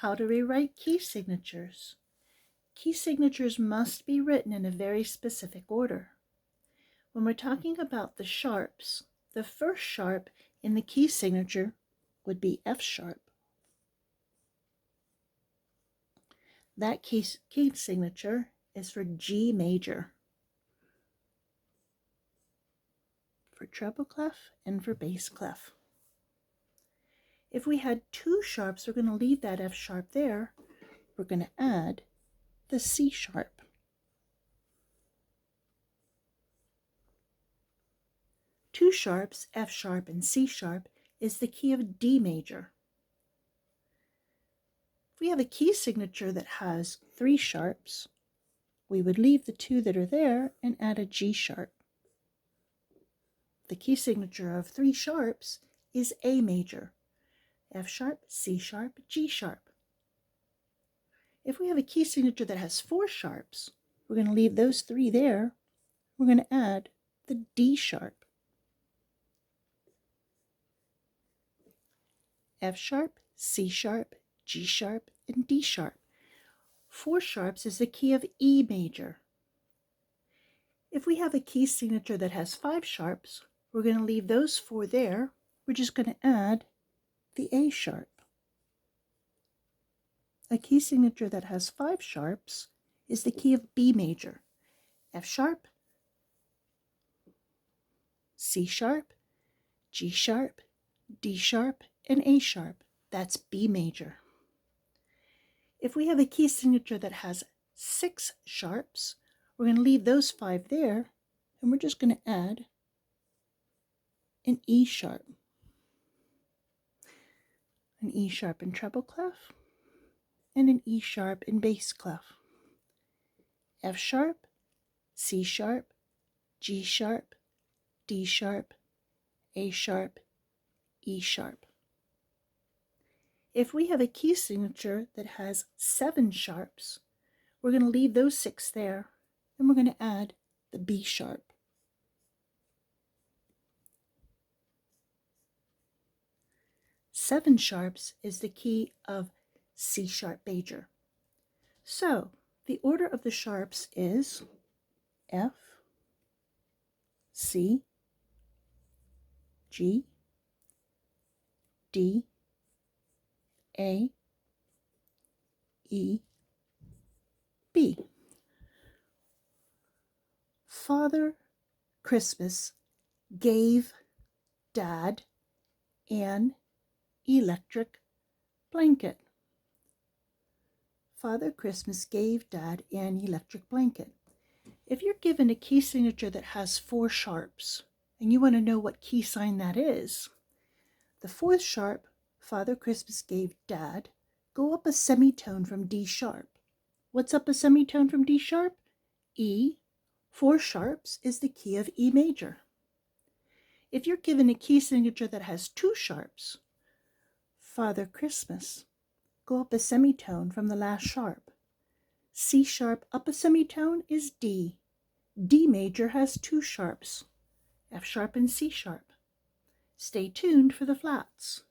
How to rewrite key signatures. Key signatures must be written in a very specific order. When we're talking about the sharps, the first sharp in the key signature would be F sharp. That key signature is for G major, for treble clef and for bass clef. If we had two sharps, we're going to leave that F sharp there. We're going to add the C sharp. Two sharps, F sharp and C sharp, is the key of D major. If we have a key signature that has three sharps, we would leave the two that are there and add a G sharp. The key signature of three sharps is A major. F sharp, C sharp, G sharp. If we have a key signature that has four sharps, we're going to leave those three there. We're going to add the D sharp. F sharp, C sharp, G sharp, and D sharp. Four sharps is the key of E major. If we have a key signature that has five sharps, we're going to leave those four there. We're just going to add the A sharp. A key signature that has five sharps is the key of B major. F sharp, C sharp, G sharp, D sharp, and A sharp. That's B major. If we have a key signature that has six sharps, we're going to leave those five there, and we're just going to add an E sharp. An E sharp in treble clef, and an E sharp in bass clef. F sharp, C sharp, G sharp, D sharp, A sharp, E sharp. If we have a key signature that has seven sharps, we're going to leave those six there, and we're going to add the B sharp. Seven sharps is the key of C sharp major. So the order of the sharps is F, C, G, D, A, E, B. Father Christmas gave Dad an electric blanket. Father Christmas gave Dad an electric blanket. If you're given a key signature that has four sharps and you want to know what key sign that is, the fourth sharp, Father Christmas gave Dad, go up a semitone from D sharp. What's up a semitone from D sharp? E. Four sharps is the key of E major. If you're given a key signature that has two sharps, Father Christmas, go up a semitone from the last sharp. C sharp up a semitone is D. D major has two sharps, F sharp and C sharp. Stay tuned for the flats.